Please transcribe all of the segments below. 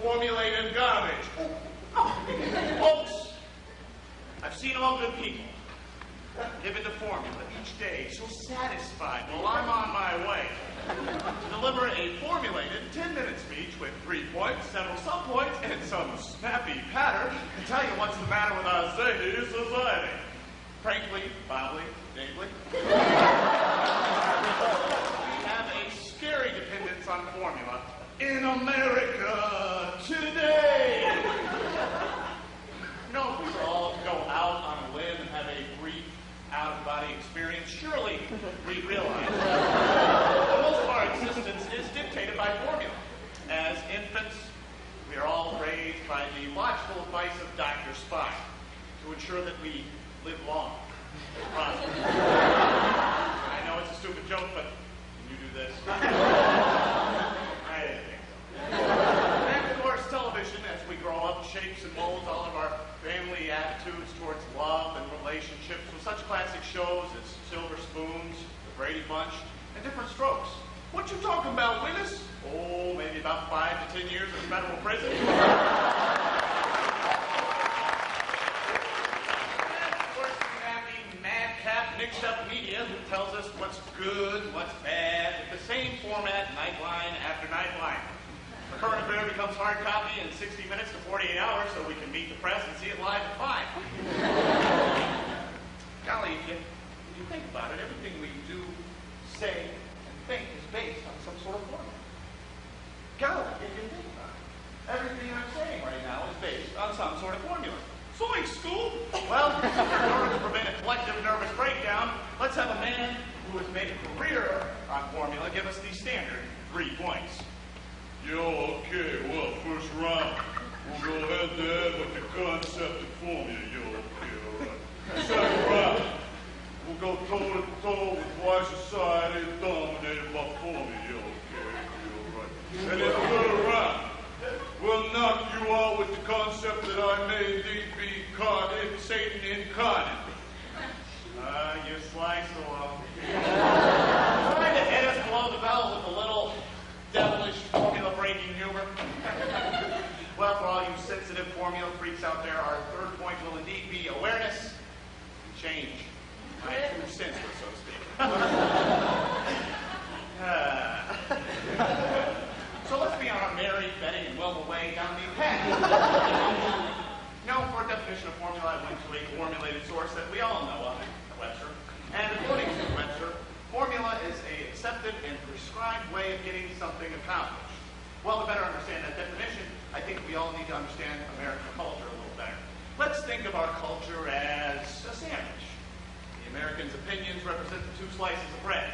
formulated garbage. Folks, I've seen all good people give it the formula each day, so satisfied while I'm on my way to deliver a formulated 10-minute speech with 3 points, several sub-points, and some snappy patter to tell you what's the matter with our zany society. Frankly, bobbly, vaguely, we have a scary dependence on formula in America today. You know, if we were all to go out on a limb and have a brief out-of-body experience, surely we realize that most of our existence is dictated by formula. As infants, we are all raised by the watchful advice of Dr. Spock to ensure that we live long and prosper. I know it's a stupid joke, but can you do this? I didn't think so. And of course, television, as we grow up, shapes and molds all of our family attitudes towards love and relationships with such classic shows as Silver Spoons, The Brady Bunch, and Different Strokes. What you talking about, Willis? Oh, maybe about 5 to 10 years in federal prison. And of course, snappy, madcap, mixed-up media who tells us what's good, what's bad, with the same format, nightline after nightline. The current affair becomes hard copy in 60 minutes to 48 hours so we can meet the press and see it live at 5. Golly, if you think about it, everything we do, say, and think is based on some sort of formula. Golly, if you think about it, everything I'm saying right now is based on some sort of formula. So like school? Well, in order to prevent a collective nervous breakdown, let's have a man who has made a career on formula give us the standard 3 points. Yo, okay, well, first round, we'll go head-to-head with the concept of formula. Yo, okay, all right. Second round, we'll go toe-to-toe with why society is dominated by formula. Yo, okay, all right. And then third round, we'll knock you out with the concept that I may indeed be Satan incarnate. You slice the well. Trying to hit us below the belt with a little devilish formula-breaking humor. Well, for all you sensitive formula freaks out there, our third point will indeed be awareness and change. My 2 cents, so to speak. So let's be on our Mary, Betty, and Wilma way down the path. Now, for a definition of formula, I went to a formulated source that we all know of, Webster. And according to Webster, formula is an accepted and prescribed way of getting something accomplished. Well, to better understand that definition, I think we all need to understand American culture a little better. Let's think of our culture as a sandwich. The Americans' opinions represent the 2 slices of bread.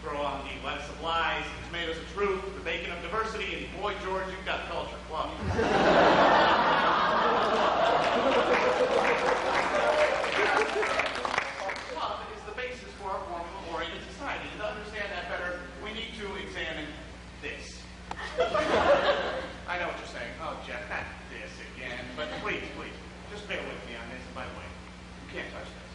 Throw on the lettuce of lies, the tomatoes of truth, the bacon of diversity, and boy, George, you've got culture club. Club is the basis for our formula-oriented society. And to understand that better, we need to examine this. I know what you're saying. Oh, Jeff, not this again. But please, just bear with me on this. And by the way, you can't touch this.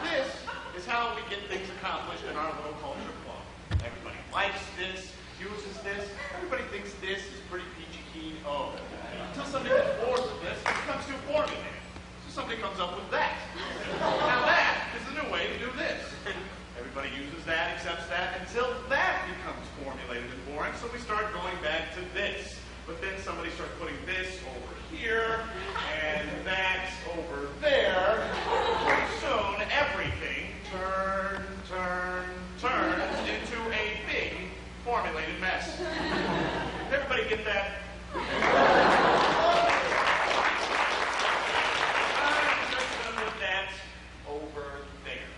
This is how we get things accomplished in our little culture club. Everybody likes this, uses this. Everybody thinks this is pretty peachy keen. Oh, until somebody gets bored with this, it becomes too formulated. So somebody comes up with that. Now that is the new way to do this. Everybody uses that, accepts that, until that becomes formulated and boring, so we start going back to this. But then somebody starts putting this over here, and that over there. Pretty soon, everything turns into a big formulated mess. Everybody get that? I'm just going to put that over there.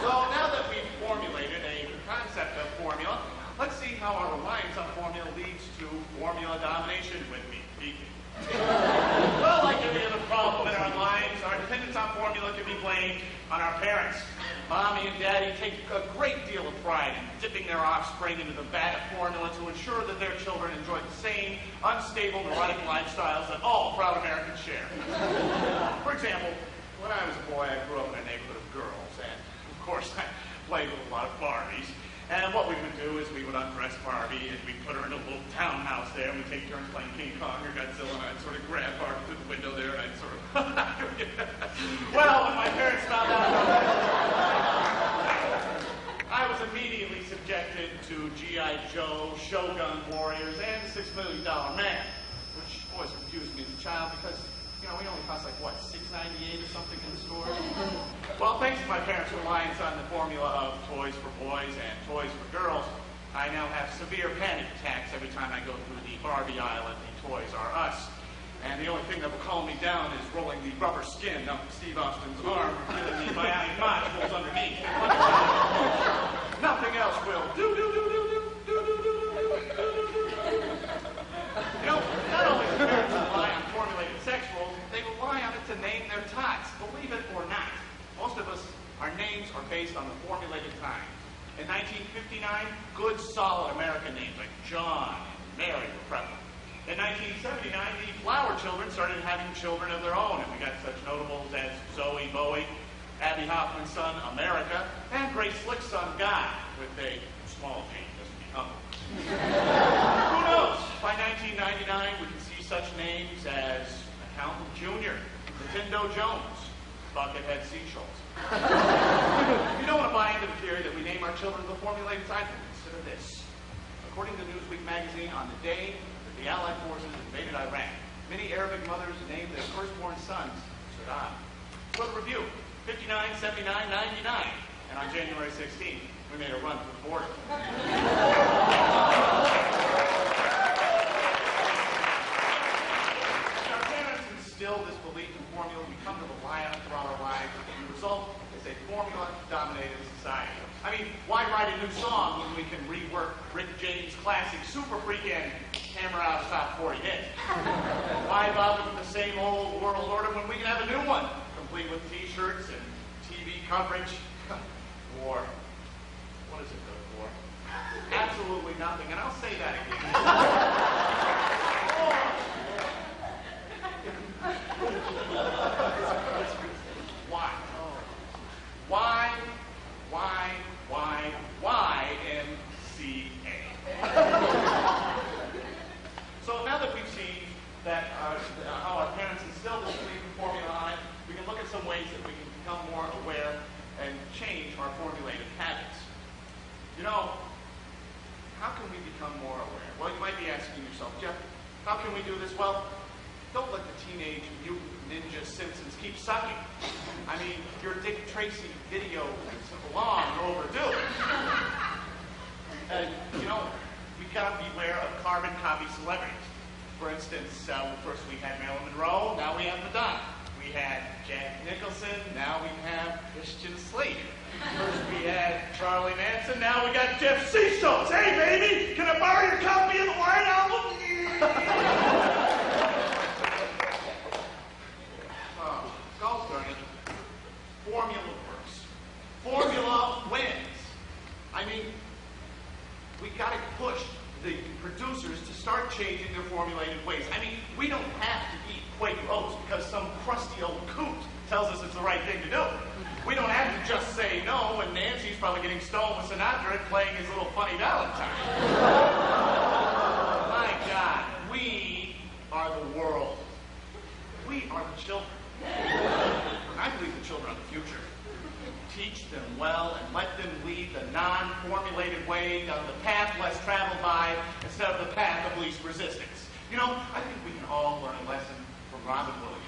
So now that we've formulated a concept of formula, let's see how our reliance on formula leads to formula domination with me speaking. Well, like every other problem in our lives, our dependence on formula can be blamed on our parents. Mommy and Daddy take a great deal of pride in dipping their offspring into the vat of formula to ensure that their children enjoy the same unstable, neurotic lifestyles that all proud Americans share. For example, when I was a boy, I grew up in a neighborhood of girls, and of course, I played with a lot of Barbies. And what we would do is we would undress Barbie, and we'd put her in a little townhouse there, and we take turns playing King Kong or Godzilla, and I'd sort of grab Bart through the window there, and I'd sort of... Well, when my parents found out about that, I was immediately subjected to G.I. Joe, Shogun Warriors, and the $6 Million Man, which always confused me as a child because, you know, we only cost like, what, $6.98 or something in the store? Well, thanks to my parents' reliance on the formula of toys for boys and toys for girls, I now have severe panic attacks every time I go through the Barbie aisle at the Toys R Us. And the only thing that will calm me down is rolling the rubber skin up Steve Austin's arm or feeling the bionic modules underneath. Nothing else will. You know, not only do parents rely on formulated sex roles, they rely on it to name their tots. Believe it or not, most of us, our names are based on the formulated kind. In 1959, good, solid American names like John and Mary were prevalent. In 1979, the Flower Children started having children of their own, and we got such notables as Zoe Bowie, Abby Hoffman's son, America, and Grace Slick's son, Guy, with a small G, just to be humble. Who knows? By 1999, we can see such names as Accountant Junior, Nintendo Jones, Buckethead Seasholtz. If you don't want to buy into the theory that we name our children the formulated type, consider this. According to Newsweek magazine, on the day that the Allied forces invaded Iraq, many Arabic mothers named their firstborn sons Saddam. So the review, 59, 79, 99. And on January 16th, we made a run for the border. Our parents instill this belief in formula. We come to rely on it for our lives. And the result is a formula-dominated society. I mean, why write a new song when we can rework Rick James' classic Super Freak and hammer out a top 40 hit? Why bother with the same old world order when we can have a new one, complete with T-shirts and TV coverage? War. What is it good for? Absolutely nothing, and I'll say that again. Why MCA? So now that we've seen that how our parents instilled this belief in formula on it, we can look at some ways that we can become more aware and change our formulated habits. You know, how can we become more aware? Well, you might be asking yourself, Jeff, how can we do this? Well, don't let the teenage mutant ninja Simpsons keep sucking. I mean, your Dick Tracy video is long overdue. And, you know, we've got to beware of carbon copy celebrities. For instance, first we had Marilyn Monroe, now we have Madonna. We had Jack Nicholson, now we have Christian Slater. First we had Charlie Manson, now we got Shappy Seasholtz. Hey, baby, can I borrow your copy of the White Album? Golf darn it. Formula works. Formula wins. I mean, we got to push the producers to start changing their formulated ways. I mean, we don't have to eat Quaker oats because some crusty old coot tells us it's the right thing to do. We don't have to just say no when Nancy's probably getting stoned with Sinatra and playing his little funny Valentine. My God, we are the world. We are the children. I believe the children are the future. Teach them well and let them lead the non-formulated way down the path less traveled by instead of the path of least resistance. You know, I think we can all learn a lesson from Robin Williams.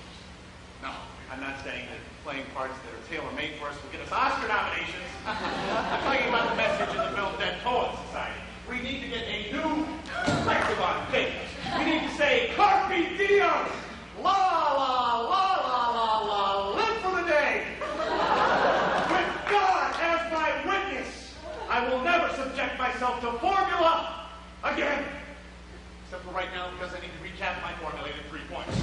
No, I'm not saying that playing parts that are tailor-made for us will get us Oscar nominations. I'm talking about the message in the film Dead Poets Society. We need to get a new perspective on things. We need to say, Carpe diem! La, la, la, la, la, la, live for the day! With God as my witness, I will never subject myself to formula again. Except for right now, because I need to recap my formulated 3 points.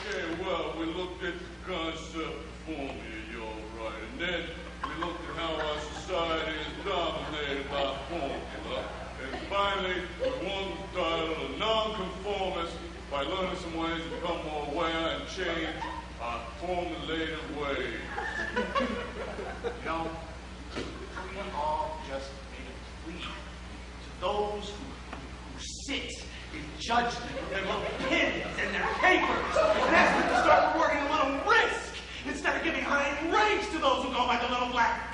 Okay, well, we looked at the concept of formula, you're right. And then we looked at how our society is dominated by formula. And finally, we won the title of Nonconformist by learning some ways to become more aware and change our formulated ways. You know, we just made a plea to those who sit in judgment with their little pens and their papers and ask them to start rewarding a little risk instead of giving high rates to those who go by the little black